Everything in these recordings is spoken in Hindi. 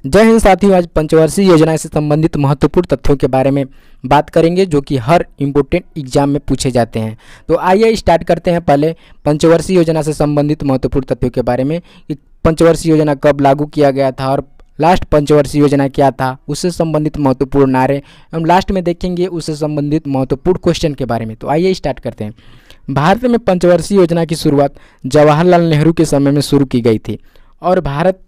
जय हिंद साथियों, आज पंचवर्षीय योजना से संबंधित महत्वपूर्ण तथ्यों के बारे में बात करेंगे जो कि हर इम्पोर्टेंट एग्जाम में पूछे जाते हैं। तो आइए स्टार्ट करते हैं पहले पंचवर्षीय योजना से संबंधित महत्वपूर्ण तथ्यों के बारे में कि पंचवर्षीय योजना कब लागू किया गया था और लास्ट पंचवर्षीय योजना क्या था, उससे संबंधित महत्वपूर्ण नारे हम लास्ट में देखेंगे, उससे संबंधित महत्वपूर्ण क्वेश्चन के बारे में। तो आइए स्टार्ट करते हैं। भारत में पंचवर्षीय योजना की शुरुआत जवाहरलाल नेहरू के समय में शुरू की गई थी और भारत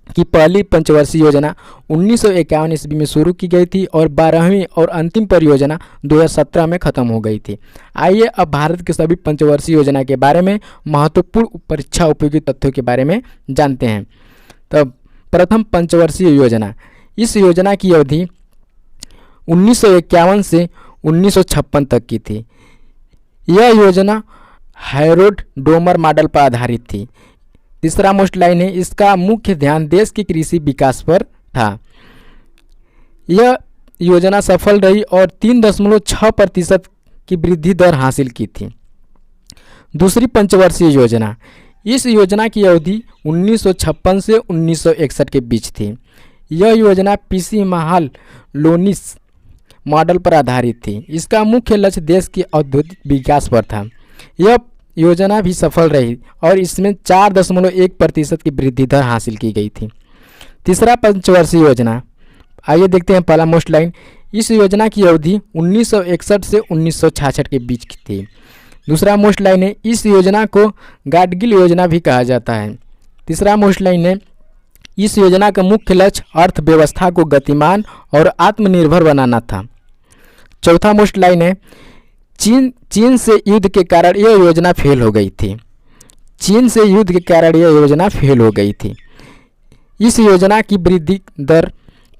की पहली पंचवर्षीय योजना 1951 ईस्वी में शुरू की गई थी और 12वीं और अंतिम परियोजना 2017 में खत्म हो गई थी। आइए अब भारत के सभी पंचवर्षीय योजना के बारे में महत्वपूर्ण परीक्षा उपयोगी तथ्यों के बारे में जानते हैं। तो प्रथम पंचवर्षीय योजना, इस योजना की अवधि 1951 से 1956 तक की थी। यह योजना हैरोल्ड डोमर मॉडल पर आधारित थी। तीसरा मोस्ट लाइन है, इसका मुख्य ध्यान देश के कृषि विकास पर था। यह योजना सफल रही और 3.6% की वृद्धि दर हासिल की थी। दूसरी पंचवर्षीय योजना, इस योजना की अवधि 1956 से 1961 के बीच थी। यह योजना पीसी महाल लोनिस मॉडल पर आधारित थी। इसका मुख्य लक्ष्य देश के औद्योगिक विकास पर था। यह योजना भी सफल रही और इसमें 4.1% की वृद्धि दर हासिल की गई थी। तीसरा पंचवर्षीय योजना, आइए देखते हैं पहला मोस्ट लाइन, इस योजना की अवधि 1961 से 1966 के बीच की थी। दूसरा मोस्ट लाइन है, इस योजना को गाडगिल योजना भी कहा जाता है। तीसरा मोस्ट लाइन है, इस योजना का मुख्य लक्ष्य अर्थव्यवस्था को गतिमान और आत्मनिर्भर बनाना था। चौथा मोस्ट लाइन है, चीन से युद्ध के कारण यह योजना फेल हो गई थी। चीन से युद्ध के कारण यह योजना फेल हो गई थी। इस योजना की वृद्धि दर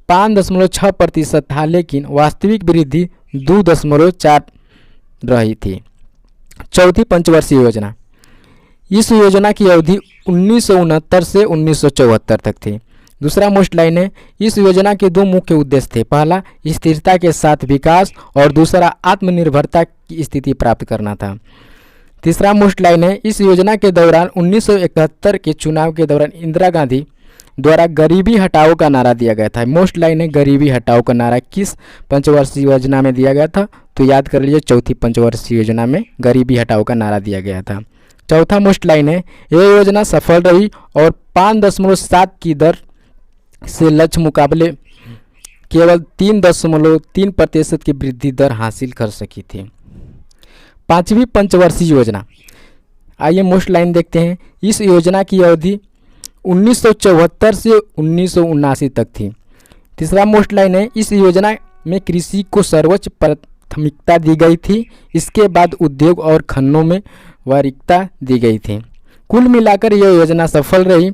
5.6% था, लेकिन वास्तविक वृद्धि 2.4 रही थी। चौथी पंचवर्षीय योजना, इस योजना की अवधि 1969 से 1974 तक थी। दूसरा मोस्ट लाइन है, इस योजना के दो मुख्य उद्देश्य थे। पहला स्थिरता के साथ विकास और दूसरा आत्मनिर्भरता की स्थिति प्राप्त करना था। तीसरा मोस्ट लाइन है, इस योजना के दौरान 1971 के चुनाव के दौरान इंदिरा गांधी द्वारा गरीबी हटाओ का नारा दिया गया था। मोस्ट लाइन है, गरीबी हटाओ का नारा किस पंचवर्षीय योजना में दिया गया था? तो याद कर लीजिए, चौथी पंचवर्षीय योजना में गरीबी हटाओ का नारा दिया गया था। चौथा मोस्ट लाइन है, यह योजना सफल रही और 5.7 की दर से लक्ष्य मुकाबले केवल 3.3% की वृद्धि दर हासिल कर सकी थी। पांचवी पंचवर्षीय योजना, आइए मोस्ट लाइन देखते हैं। इस योजना की अवधि 1974 से 1979 तक थी। तीसरा मोस्ट लाइन है, इस योजना में कृषि को सर्वोच्च प्राथमिकता दी गई थी। इसके बाद उद्योग और खन्नों में वरीयता दी गई थी। कुल मिलाकर यह योजना सफल रही,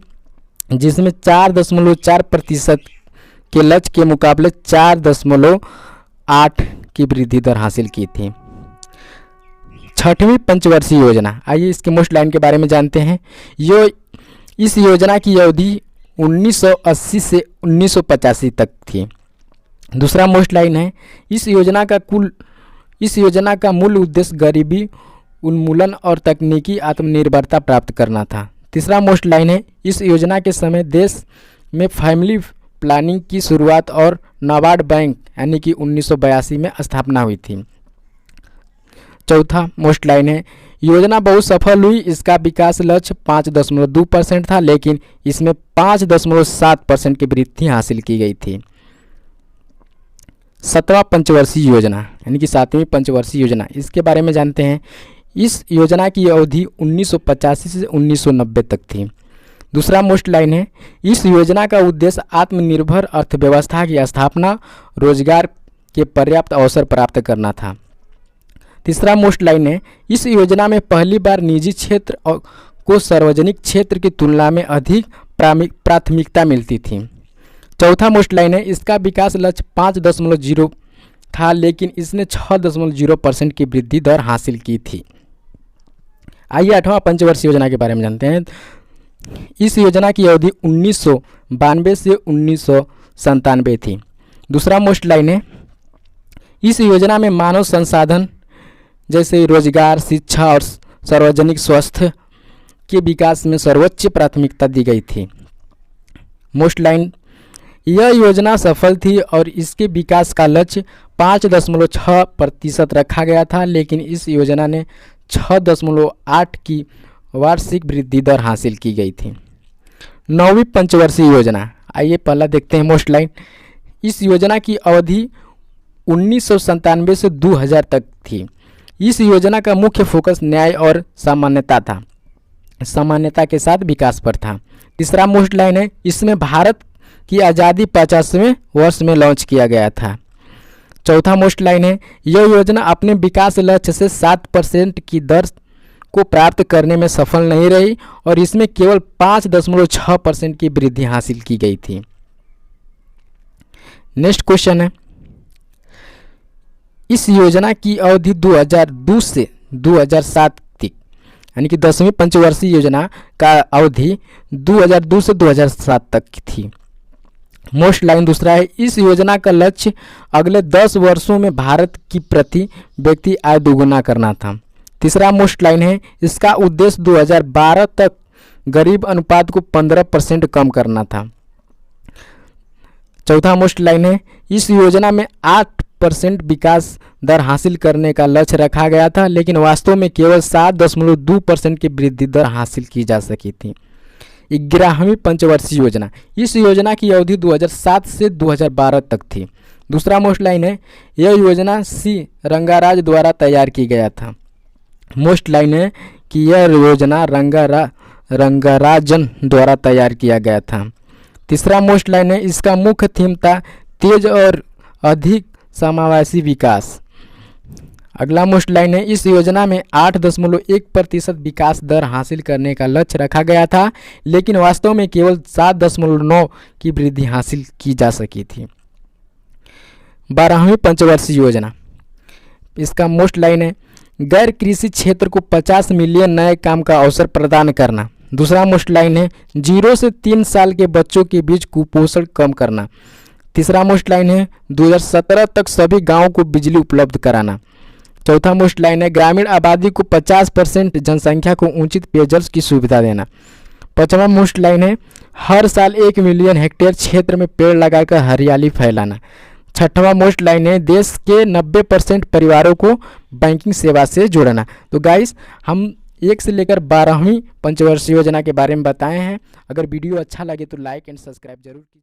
जिसमें 4.4% के लक्ष्य के मुकाबले 4.8 की वृद्धि दर हासिल की थी। छठवीं पंचवर्षीय योजना, आइए इसके मोस्ट लाइन के बारे में जानते हैं। इस योजना की अवधि 1980 से 1985 तक थी। दूसरा मोस्ट लाइन है, इस योजना का मूल उद्देश्य गरीबी उन्मूलन और तकनीकी आत्मनिर्भरता प्राप्त करना था। तीसरा मोस्ट लाइन है, इस योजना के समय देश में फैमिली प्लानिंग की शुरुआत और नाबार्ड बैंक यानी कि 1982 में स्थापना हुई थी। चौथा मोस्ट लाइन है, योजना बहुत सफल हुई। इसका विकास लक्ष्य 5.2% था, लेकिन इसमें 5.7% की वृद्धि हासिल की गई थी। सातवां पंचवर्षीय योजना यानी कि सातवीं पंचवर्षीय योजना, इसके बारे में जानते हैं। इस योजना की अवधि 1985 से 1990 तक थी। दूसरा मोस्ट लाइन है, इस योजना का उद्देश्य आत्मनिर्भर अर्थव्यवस्था की स्थापना, रोजगार के पर्याप्त अवसर प्राप्त करना था। तीसरा मोस्ट लाइन है, इस योजना में पहली बार निजी क्षेत्र को सार्वजनिक क्षेत्र की तुलना में अधिक प्राथमिकता मिलती थी। चौथा मोस्ट लाइन है, इसका विकास लक्ष्य 5.0 था, लेकिन इसने 6.0% की वृद्धि दर हासिल की थी। आइए आठवां पंचवर्षीय योजना के बारे में जानते हैं। इस योजना की अवधि 1992 से 1997 थी। दूसरा मोस्ट लाइन है, इस योजना में मानव संसाधन जैसे रोजगार, शिक्षा और सार्वजनिक स्वास्थ्य के विकास में सर्वोच्च प्राथमिकता दी गई थी। मोस्ट लाइन, यह योजना सफल थी और इसके विकास का लक्ष्य 5.6% रखा गया था, लेकिन इस योजना ने 6.8 की वार्षिक वृद्धि दर हासिल की गई थी। 9वीं पंचवर्षीय योजना, आइए पहला देखते हैं मोस्ट लाइन। इस योजना की अवधि 1997 से 2000 तक थी। इस योजना का मुख्य फोकस न्याय और सामान्यता के साथ विकास पर था। तीसरा मोस्ट लाइन है, इसमें भारत की आज़ादी 50वें वर्ष में लॉन्च किया गया था। चौथा मोस्ट लाइन है, यह योजना अपने विकास लक्ष्य से 7% की दर को प्राप्त करने में सफल नहीं रही और इसमें केवल 5.6% की वृद्धि हासिल की गई थी। नेक्स्ट क्वेश्चन है, इस योजना की अवधि 2002 से 2007 तक, यानी कि 10वीं पंचवर्षीय योजना का अवधि 2002 से 2007 तक की थी। मोस्ट लाइन दूसरा है, इस योजना का लक्ष्य अगले 10 वर्षों में भारत की प्रति व्यक्ति आय दोगुना करना था। तीसरा मोस्ट लाइन है, इसका उद्देश्य 2012 तक गरीब अनुपात को 15% कम करना था। चौथा मोस्ट लाइन है, इस योजना में 8% विकास दर हासिल करने का लक्ष्य रखा गया था, लेकिन वास्तव में केवल 7.2% की वृद्धि दर हासिल की जा सकी थी। 11वीं पंचवर्षीय योजना, इस योजना की अवधि 2007 से 2012 तक थी। दूसरा मोस्ट लाइन है, यह योजना सी रंगाराज द्वारा तैयार की गया था। मोस्ट लाइन है कि यह योजना रंगाराजन द्वारा तैयार किया गया था। तीसरा मोस्ट लाइन है, इसका मुख्य थीम था तेज और अधिक समावेशी विकास। अगला मोस्ट लाइन है, इस योजना में 8.1% विकास दर हासिल करने का लक्ष्य रखा गया था, लेकिन वास्तव में केवल 7.9 की वृद्धि हासिल की जा सकी थी। 12वीं पंचवर्षीय योजना, इसका मोस्ट लाइन है, गैर कृषि क्षेत्र को 50 मिलियन नए काम का अवसर प्रदान करना। दूसरा मोस्ट लाइन है, 0 से 3 साल के बच्चों के बीच कुपोषण कम करना। तीसरा मोस्ट लाइन है, 2017 तक सभी गांवों को बिजली उपलब्ध कराना। चौथा मोस्ट लाइन है, ग्रामीण आबादी को 50% जनसंख्या को उचित पेयजल की सुविधा देना। पांचवा मोस्ट लाइन है, हर साल 1 मिलियन हेक्टेयर क्षेत्र में पेड़ लगाकर हरियाली फैलाना। छठवां मोस्ट लाइन है, देश के 90% परिवारों को बैंकिंग सेवा से जोड़ना। तो गाइस, हम 1 से लेकर 12वीं पंचवर्षीय योजना के बारे में बताए हैं। अगर वीडियो अच्छा लगे तो लाइक एंड सब्सक्राइब जरूर कीजिए।